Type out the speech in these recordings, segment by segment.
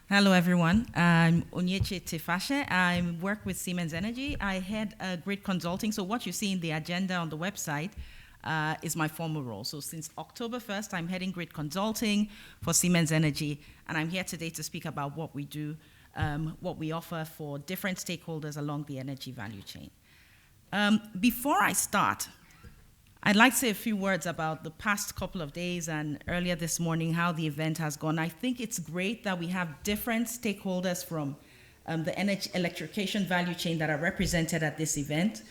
Hello, everyone. I'm Onyeche Tifase. I work with Siemens Energy. I head grid consulting. So what you see in the agenda on the website is my former role. So since October 1st, I'm heading grid consulting for Siemens Energy, and I'm here today to speak about what we do, what we offer for different stakeholders along the energy value chain. Before I start, I'd like to say a few words about the past couple of days and earlier this morning, how the event has gone. I think it's great that we have different stakeholders from the energy electrification value chain that are represented at this event.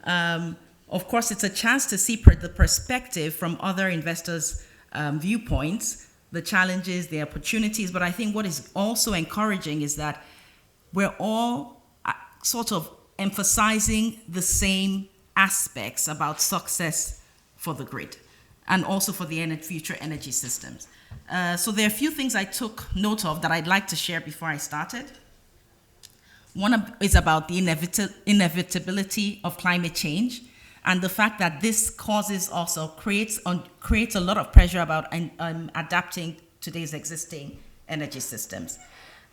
Of course, it's a chance to see the perspective from other investors' viewpoints, the challenges, the opportunities, but I think what is also encouraging is that we're all sort of emphasizing the same aspects about success for the grid and also for the future energy systems. So there are a few things I took note of that I'd like to share before I started. One is about the inevitability of climate change and the fact that this creates a lot of pressure about adapting today's existing energy systems.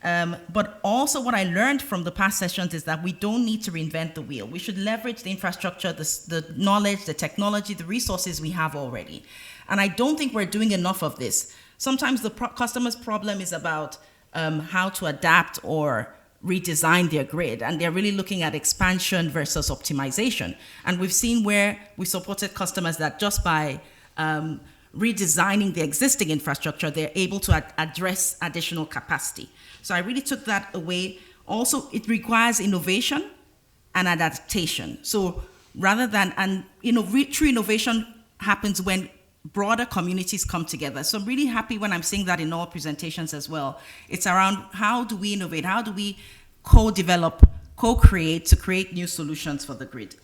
But also what I learned from the past sessions is that we don't need to reinvent the wheel. We should leverage the infrastructure, the knowledge, the technology, the resources we have already. And I don't think we're doing enough of this. Sometimes the customer's problem is about how to adapt or redesign their grid, and they're really looking at expansion versus optimization. And we've seen where we supported customers that just by redesigning the existing infrastructure, they're able to address additional capacity. So I really took that away. Also, it requires innovation and adaptation. So rather than, true innovation happens when broader communities come together. So I'm really happy when I'm seeing that in all presentations as well. It's around how do we innovate? How do we co-develop, co-create to create new solutions for the grid?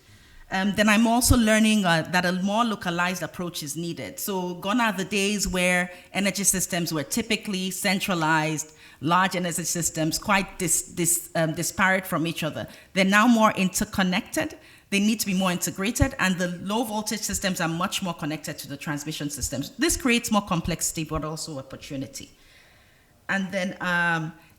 Then I'm also learning that a more localized approach is needed. So gone are the days where energy systems were typically centralized, large energy systems, quite disparate from each other. They're now more interconnected. They need to be more integrated, and the low voltage systems are much more connected to the transmission systems. This creates more complexity, but also opportunity. And then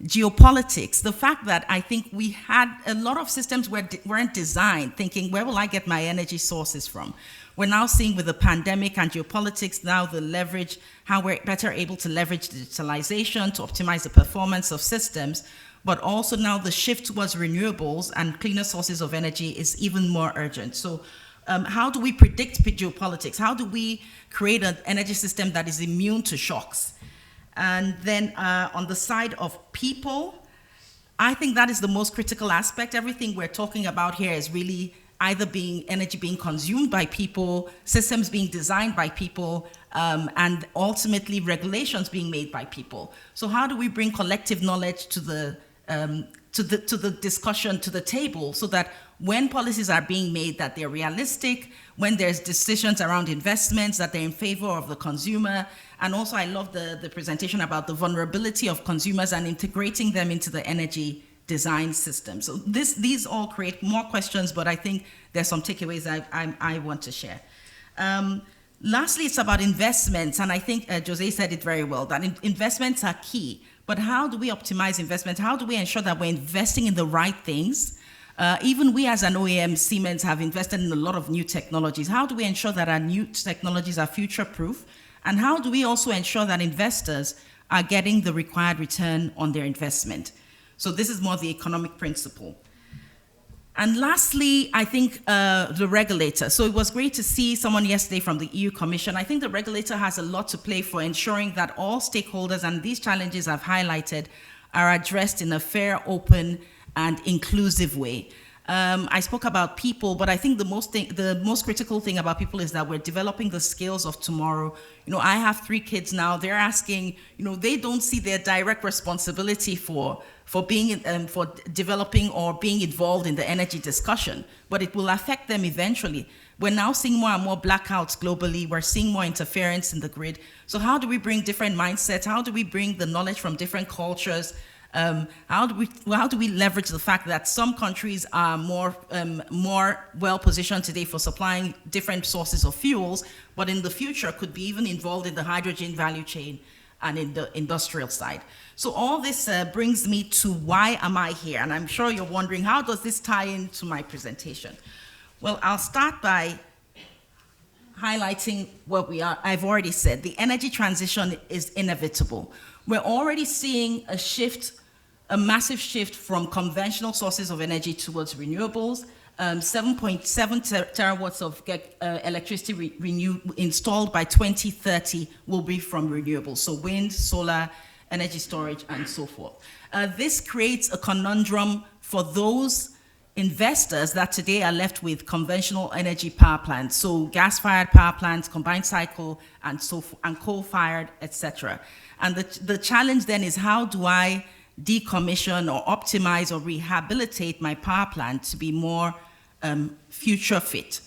geopolitics, the fact that I think we had a lot of systems weren't designed thinking, where will I get my energy sources from? We're now seeing with the pandemic and geopolitics now the leverage, how we're better able to leverage digitalization to optimize the performance of systems, but also now the shift towards renewables and cleaner sources of energy is even more urgent. So how do we predict geopolitics? How do we create an energy system that is immune to shocks? And then on the side of people, I think that is the most critical aspect. Everything we're talking about here is really either energy being consumed by people, systems being designed by people, and ultimately regulations being made by people. So how do we bring collective knowledge to the discussion, to the table, so that when policies are being made, that they're realistic, when there's decisions around investments, that they're in favor of the consumer. And also I love the presentation about the vulnerability of consumers and integrating them into the energy design system. So these all create more questions, but I think there's some takeaways I want to share. Lastly, it's about investments, and I think Jose said it very well, that investments are key. But how do we optimize investment? How do we ensure that we're investing in the right things? Even we as an OEM, Siemens, have invested in a lot of new technologies. How do we ensure that our new technologies are future-proof? And how do we also ensure that investors are getting the required return on their investment? So this is more the economic principle. And lastly, I think the regulator. So it was great to see someone yesterday from the EU Commission. I think the regulator has a lot to play for ensuring that all stakeholders and these challenges I've highlighted are addressed in a fair, open, and inclusive way. I spoke about people, but I think the most critical thing about people is that we're developing the skills of tomorrow. I have 3 kids now. They're asking, they don't see their direct responsibility for developing or being involved in the energy discussion, but it will affect them eventually. We're now seeing more and more blackouts globally. We're seeing more interference in the grid. So how do we bring different mindsets? How do we bring the knowledge from different cultures? How do we leverage the fact that some countries are more well positioned today for supplying different sources of fuels, but in the future could be even involved in the hydrogen value chain and in the industrial side. So all this brings me to why am I here? And I'm sure you're wondering, how does this tie into my presentation? Well, I'll start by highlighting what I've already said. The energy transition is inevitable. We're already seeing a shift, a massive shift from conventional sources of energy towards renewables. 7.7 terawatts of electricity installed by 2030 will be from renewables, so wind, solar, energy storage, and so forth. This creates a conundrum for those investors that today are left with conventional energy power plants, so gas-fired power plants, combined cycle, and coal-fired, etc. And the challenge then is, how do I decommission or optimize or rehabilitate my power plant to be more future fit?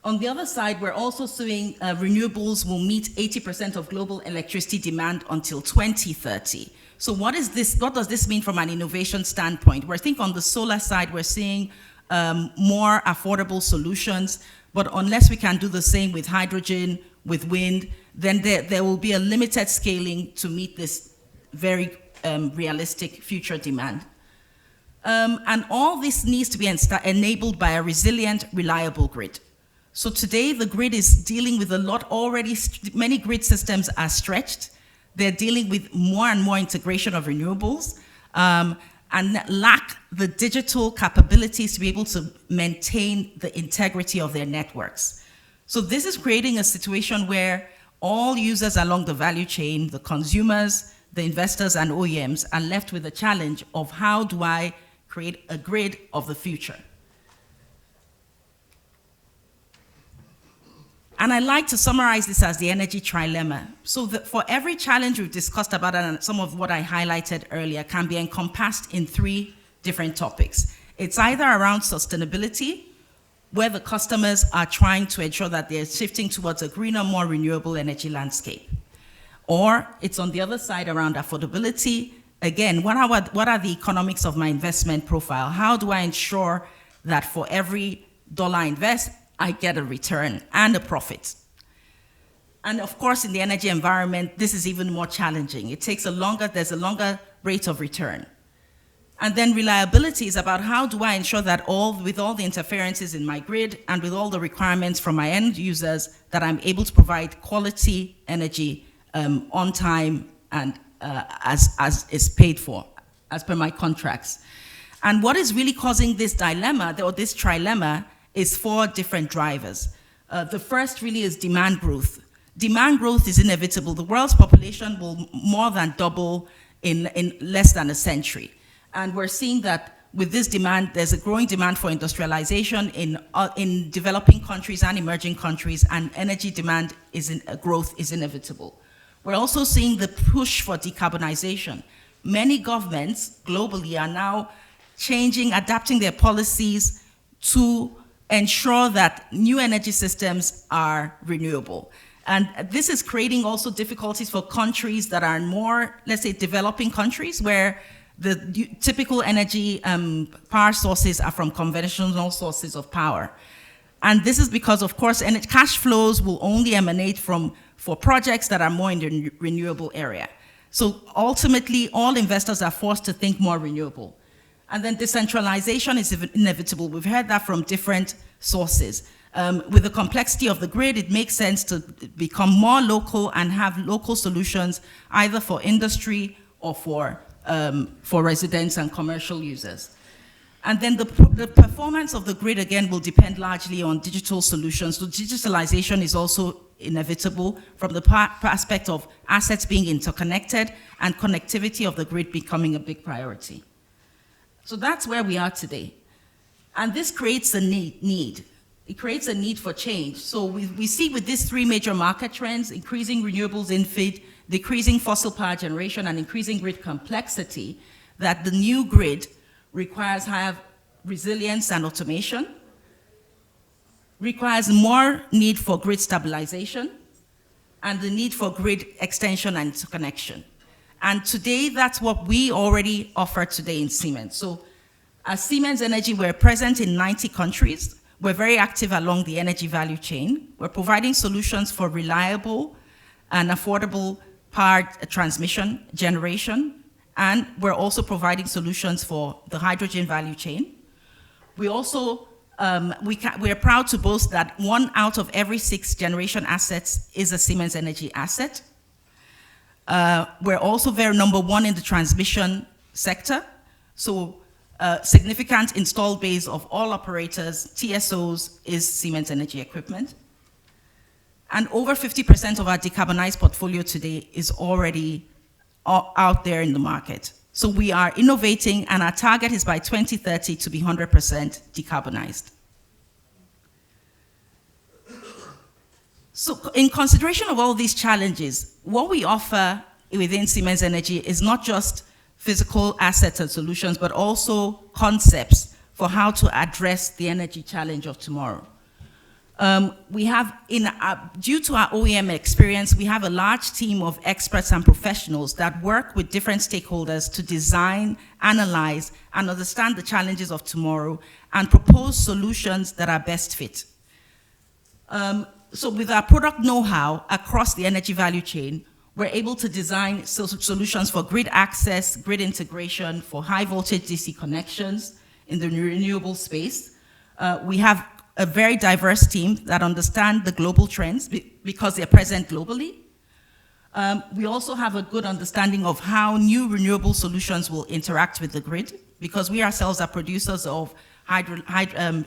On the other side, we're also seeing renewables will meet 80% of global electricity demand until 2030. So what does this mean from an innovation standpoint? Where I think on the solar side, we're seeing more affordable solutions, but unless we can do the same with hydrogen, with wind, then there will be a limited scaling to meet this very realistic future demand. And all this needs to be enabled by a resilient, reliable grid. So today, the grid is dealing with a lot already. Many grid systems are stretched. They're dealing with more and more integration of renewables and lack the digital capabilities to be able to maintain the integrity of their networks. So this is creating a situation where all users along the value chain, the consumers, the investors, and OEMs are left with the challenge of, how do I create a grid of the future? And I like to summarize this as the energy trilemma. So for every challenge we've discussed about, and some of what I highlighted earlier can be encompassed in 3 different topics. It's either around sustainability, where the customers are trying to ensure that they're shifting towards a greener, more renewable energy landscape. Or it's on the other side around affordability. Again, what are the economics of my investment profile? How do I ensure that for every dollar I invest, I get a return and a profit? And of course, in the energy environment, this is even more challenging. There's a longer rate of return. And then reliability is about, how do I ensure that with all the interferences in my grid and with all the requirements from my end users, that I'm able to provide quality energy on time and as is paid for, as per my contracts. And what is really causing this dilemma, or this trilemma, is 4 different drivers. The first really is demand growth. Demand growth is inevitable. The world's population will more than double in less than a century. And we're seeing that with this demand, there's a growing demand for industrialization in developing countries and emerging countries, and energy demand growth is inevitable. We're also seeing the push for decarbonization. Many governments globally are now adapting their policies to ensure that new energy systems are renewable. And this is creating also difficulties for countries that are more, let's say, developing countries, where the typical energy power sources are from conventional sources of power. And this is because, of course, cash flows will only emanate for projects that are more in the renewable area. So ultimately, all investors are forced to think more renewable. And then decentralization is inevitable. We've heard that from different sources. With the complexity of the grid, it makes sense to become more local and have local solutions, either for industry or for residents and commercial users. And then the performance of the grid, again, will depend largely on digital solutions. So digitalization is also inevitable from the aspect of assets being interconnected and connectivity of the grid becoming a big priority. So that's where we are today. And this creates a need. It creates a need for change. So we see with these 3 major market trends, increasing renewables in-feed, decreasing fossil power generation, and increasing grid complexity, that the new grid requires higher resilience and automation, requires more need for grid stabilization, and the need for grid extension and interconnection. And today, that's what we already offer today in Siemens. So as Siemens Energy, we're present in 90 countries. We're very active along the energy value chain. We're providing solutions for reliable and affordable power transmission, generation, and we're also providing solutions for the hydrogen value chain. We also, we're proud to boast that 1 out of every 6 generation assets is a Siemens Energy asset. We're also number 1 in the transmission sector. So significant installed base of all operators, TSOs, is Siemens Energy equipment. And over 50% of our decarbonized portfolio today is already out there in the market. So we are innovating, and our target is by 2030 to be 100% decarbonized. So in consideration of all these challenges, what we offer within Siemens Energy is not just physical assets and solutions, but also concepts for how to address the energy challenge of tomorrow. We have, due to our OEM experience, we have a large team of experts and professionals that work with different stakeholders to design, analyze, and understand the challenges of tomorrow and propose solutions that are best fit. So with our product know-how across the energy value chain, we're able to design solutions for grid access, grid integration, for high voltage DC connections in the renewable space. We have a very diverse team that understand the global trends because they're present globally. We also have a good understanding of how new renewable solutions will interact with the grid, because we ourselves are producers of hydrogen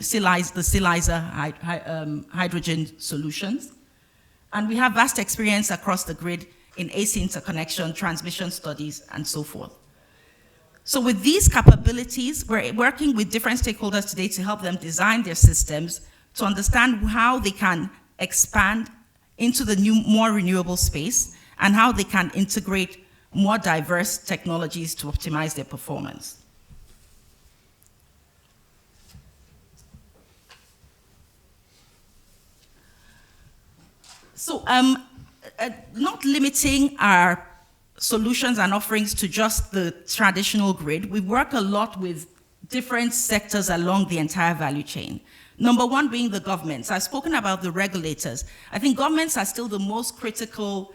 solutions. And we have vast experience across the grid in AC interconnection, transmission studies, and so forth. So with these capabilities, we're working with different stakeholders today to help them design their systems to understand how they can expand into the new, more renewable space and how they can integrate more diverse technologies to optimize their performance. So not limiting our solutions and offerings to just the traditional grid, we work a lot with different sectors along the entire value chain. Number one being the governments. I've spoken about the regulators. I think governments are still the most critical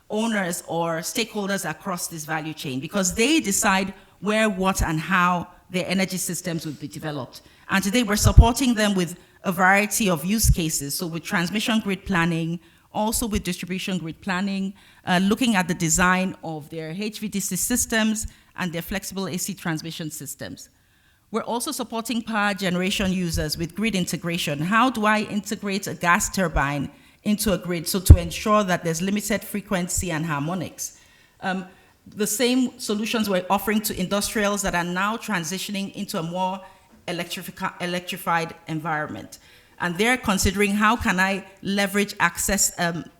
owners or stakeholders across this value chain, because they decide where, what, and how their energy systems will be developed. And today we're supporting them with a variety of use cases. So with transmission grid planning, also with distribution grid planning, looking at the design of their HVDC systems and their flexible AC transmission systems. We're also supporting power generation users with grid integration. How do I integrate a gas turbine into a grid so to ensure that there's limited frequency and harmonics? The same solutions we're offering to industrials that are now transitioning into a more electrified environment. And they're considering how can I leverage access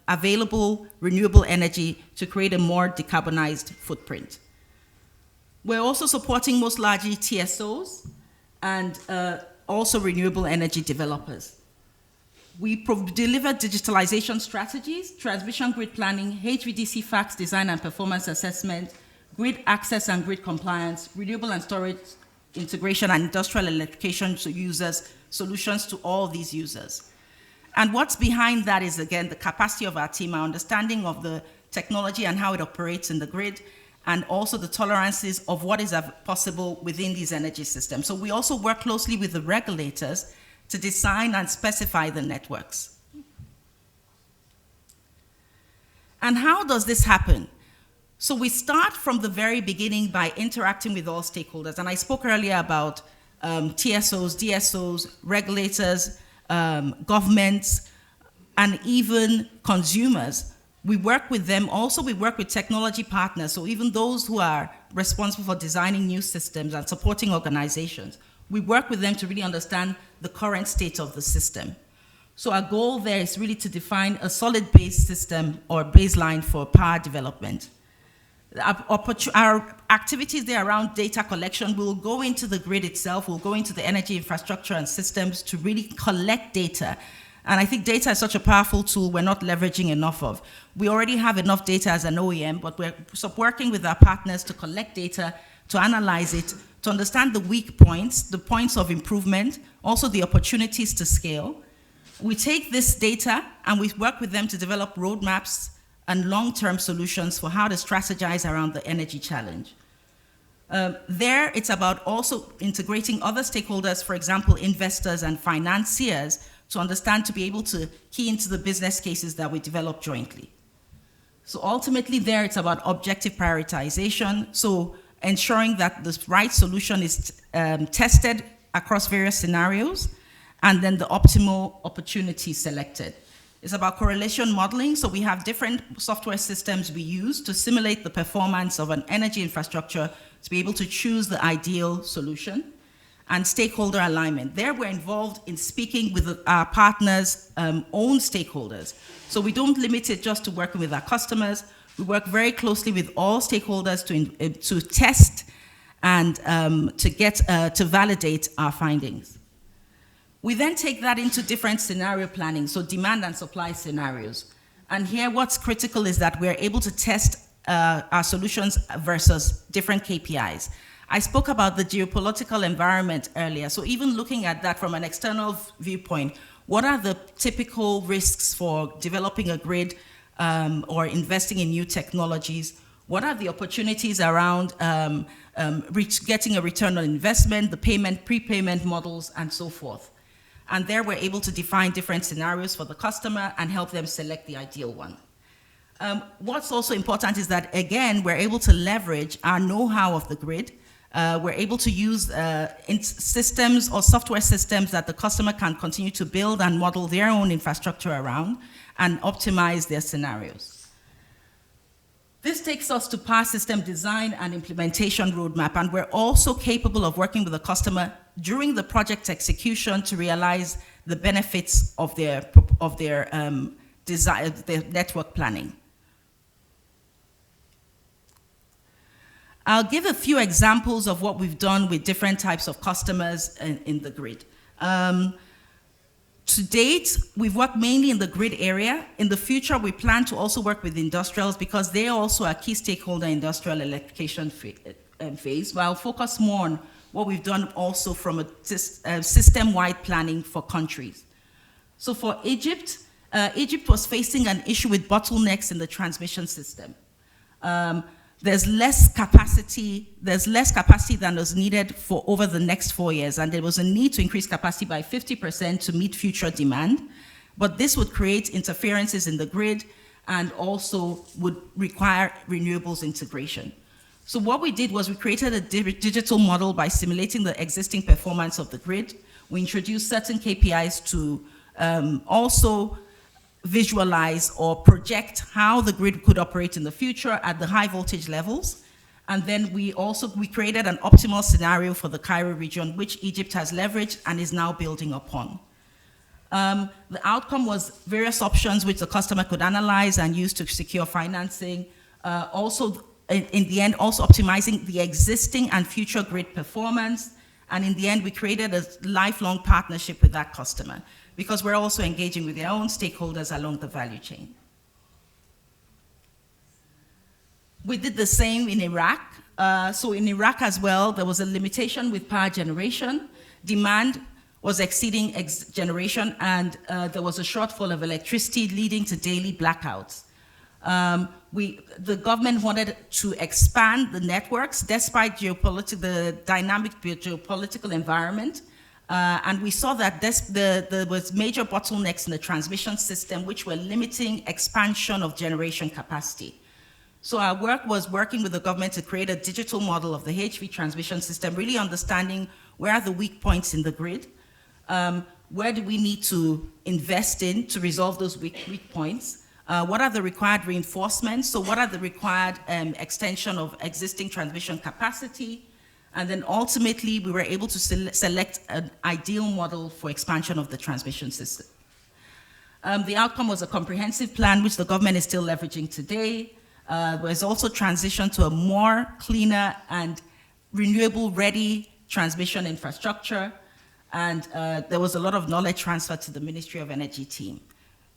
available renewable energy to create a more decarbonized footprint. We're also supporting most largely TSOs and also renewable energy developers. We deliver digitalization strategies, transmission grid planning, HVDC facts design and performance assessment, grid access and grid compliance, renewable and storage integration, and industrial electrification to users, solutions to all these users. And what's behind that is, again, the capacity of our team, our understanding of the technology and how it operates in the grid, and also the tolerances of what is possible within these energy systems. So we also work closely with the regulators to design and specify the networks. And how does this happen? So we start from the very beginning by interacting with all stakeholders. And I spoke earlier about TSOs, DSOs, regulators, governments, and even consumers. We work with them. Also, we work with technology partners. So even those who are responsible for designing new systems and supporting organizations, we work with them to really understand the current state of the system. So our goal there is really to define a solid base system or baseline for power development. Our activities there around data collection will go into the grid itself, we'll go into the energy infrastructure and systems to really collect data. And I think data is such a powerful tool we're not leveraging enough of. We already have enough data as an OEM, but we're working with our partners to collect data, to analyze it, to understand the weak points, the points of improvement, also the opportunities to scale. We take this data and we work with them to develop roadmaps and long-term solutions for how to strategize around the energy challenge. There, it's about also integrating other stakeholders, for example, investors and financiers, to understand, to be able to key into the business cases that we develop jointly. So ultimately there, it's about objective prioritization, so ensuring that the right solution is tested across various scenarios, and then the optimal opportunity selected. It's about correlation modeling, so we have different software systems we use to simulate the performance of an energy infrastructure to be able to choose the ideal solution. And stakeholder alignment. There we're involved in speaking with our partners' own stakeholders. So we don't limit it just to working with our customers. We work very closely with all stakeholders to test and to validate our findings. We then take that into different scenario planning, so demand and supply scenarios. And here what's critical is that we're able to test our solutions versus different KPIs. I spoke about the geopolitical environment earlier, so even looking at that from an external viewpoint, what are the typical risks for developing a grid or investing in new technologies? What are the opportunities around getting a return on investment, the payment, prepayment models, and so forth? And there we're able to define different scenarios for the customer and help them select the ideal one. What's also important is that, again, we're able to leverage our know-how of the grid. We're able to use systems or software systems that the customer can continue to build and model their own infrastructure around and optimize their scenarios. This takes us to power system design and implementation roadmap, and we're also capable of working with the customer during the project execution to realize the benefits of their network planning. I'll give a few examples of what we've done with different types of customers in the grid. To date, we've worked mainly in the grid area. In the future, we plan to also work with industrials because they also are key stakeholder industrial electrification phase. But I'll focus more on what we've done also from a system-wide planning for countries. So for Egypt, Egypt was facing an issue with bottlenecks in the transmission system. There's less capacity than was needed for over the next 4 years, and there was a need to increase capacity by 50% to meet future demand. But this would create interferences in the grid and also would require renewables integration. So what we did was we created a digital model by simulating the existing performance of the grid. We introduced certain KPIs to also visualize or project how the grid could operate in the future at the high voltage levels. And then we created an optimal scenario for the Cairo region, which Egypt has leveraged and is now building upon. The outcome was various options which the customer could analyze and use to secure financing. In the end, also optimizing the existing and future grid performance. And in the end, we created a lifelong partnership with that customer, because we're also engaging with their own stakeholders along the value chain. We did the same in Iraq. So in Iraq as well, there was a limitation with power generation. Demand was exceeding generation, and there was a shortfall of electricity leading to daily blackouts. The government wanted to expand the networks despite the dynamic geopolitical environment. And we saw that there was major bottlenecks in the transmission system which were limiting expansion of generation capacity. So our work was working with the government to create a digital model of the HV transmission system, really understanding where are the weak points in the grid, where do we need to invest in to resolve those weak points, what are the required reinforcements, so what are the required extension of existing transmission capacity. And then ultimately, we were able to select an ideal model for expansion of the transmission system. The outcome was a comprehensive plan, which the government is still leveraging today. There's also transition to a more cleaner and renewable-ready transmission infrastructure. And there was a lot of knowledge transfer to the Ministry of Energy team.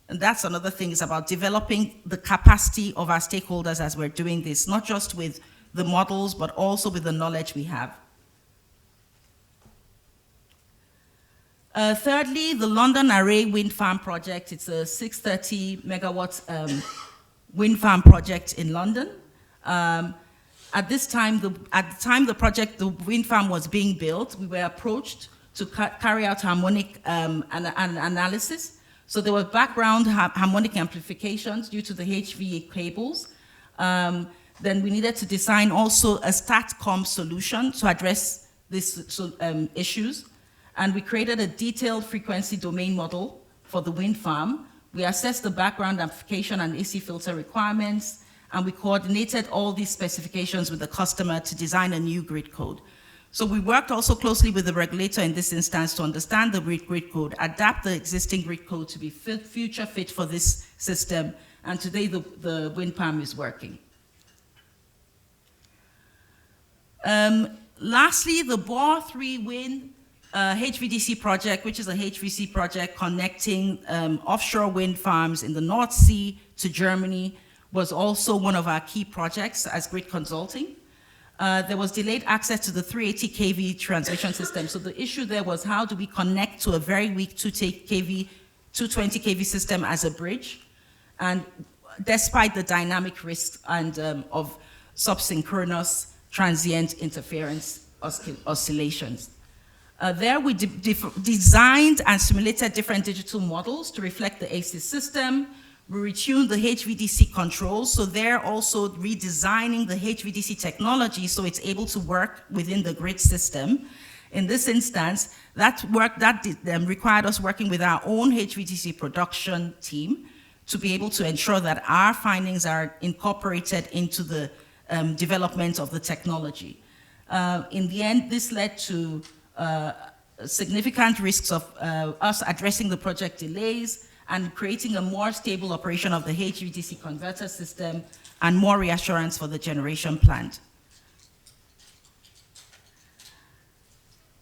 And that's another thing, is about developing the capacity of our stakeholders as we're doing this, not just with the models, but also with the knowledge we have. Thirdly, the London Array Wind Farm project. It's a 630 megawatt wind farm project in London. At the time the wind farm was being built, we were approached to carry out harmonic analysis. So there were background harmonic amplifications due to the HVA cables. Then we needed to design also a StatCom solution to address these issues. And we created a detailed frequency domain model for the wind farm. We assessed the background amplification and AC filter requirements, and we coordinated all these specifications with the customer to design a new grid code. So we worked also closely with the regulator in this instance to understand the grid code, adapt the existing grid code to be future fit for this system, and today the wind farm is working. Lastly, the Bor 3 wind HVDC project, which is a HVC project connecting offshore wind farms in the North Sea to Germany, was also one of our key projects as grid consulting. There was delayed access to the 380 kV transmission system. So the issue there was, how do we connect to a very weak 220 kV system as a bridge? And despite the dynamic risk and of subsynchronous transient interference oscillations. There we designed and simulated different digital models to reflect the AC system. We retuned the HVDC controls, so they're also redesigning the HVDC technology so it's able to work within the grid system. In this instance, that required us working with our own HVDC production team to be able to ensure that our findings are incorporated into the development of the technology. In the end, this led to significant risks of us addressing the project delays and creating a more stable operation of the HVDC converter system and more reassurance for the generation plant.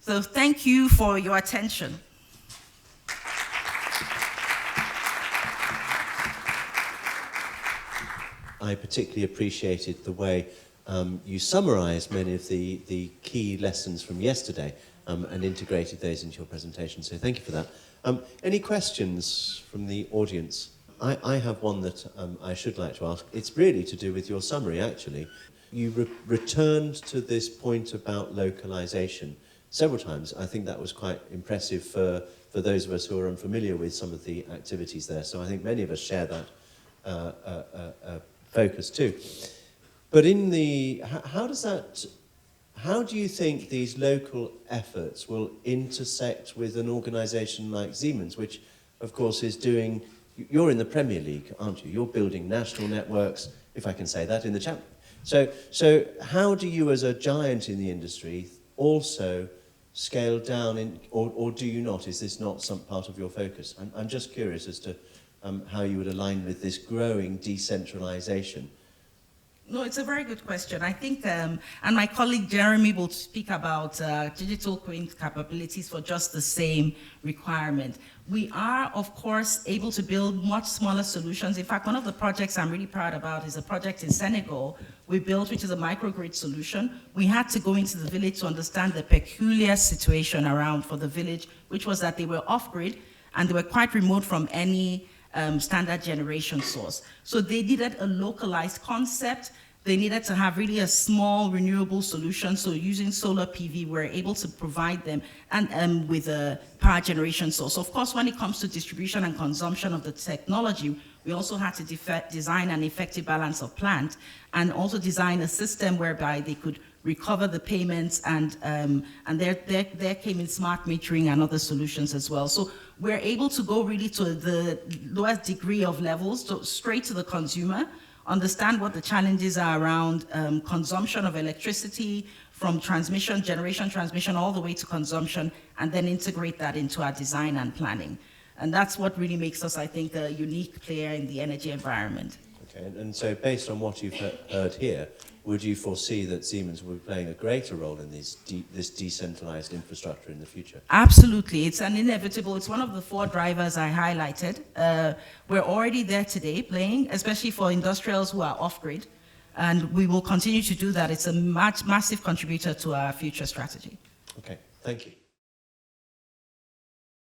So thank you for your attention. I particularly appreciated the way you summarized many of the key lessons from yesterday and integrated those into your presentation. So thank you for that. Any questions from the audience? I have one that I should like to ask. It's really to do with your summary, actually. You returned to this point about localization several times. I think that was quite impressive for those of us who are unfamiliar with some of the activities there. So I think many of us share that focus too. But in the, how do you think these local efforts will intersect with an organisation like Siemens, which of course is doing, you're in the Premier League, aren't you? You're building national networks, if I can say that, in the Champions. So how do you as a giant in the industry also scale down, or do you not? Is this not some part of your focus? I'm just curious as to how you would align with this growing decentralization. No, it's a very good question. I think, and my colleague Jeremy will speak about digital twin capabilities for just the same requirement. We are, of course, able to build much smaller solutions. In fact, one of the projects I'm really proud about is a project in Senegal we built, which is a microgrid solution. We had to go into the village to understand the peculiar situation around for the village, which was that they were off-grid and they were quite remote from any standard generation source. So they needed a localized concept. They needed to have really a small renewable solution. So using solar PV, we're able to provide them and with a power generation source. So of course, when it comes to distribution and consumption of the technology, we also had to design an effective balance of plant and also design a system whereby they could recover the payments, and there came in smart metering and other solutions as well. So we're able to go really to the lowest degree of levels, so straight to the consumer, understand what the challenges are around consumption of electricity from transmission, generation transmission, all the way to consumption, and then integrate that into our design and planning. And that's what really makes us, I think, a unique player in the energy environment. Okay, and so based on what you've heard here, would you foresee that Siemens will be playing a greater role in this decentralized infrastructure in the future? Absolutely. It's an inevitable. It's one of the 4 drivers I highlighted. We're already there today playing, especially for industrials who are off-grid, and we will continue to do that. It's a massive contributor to our future strategy. Okay, thank you.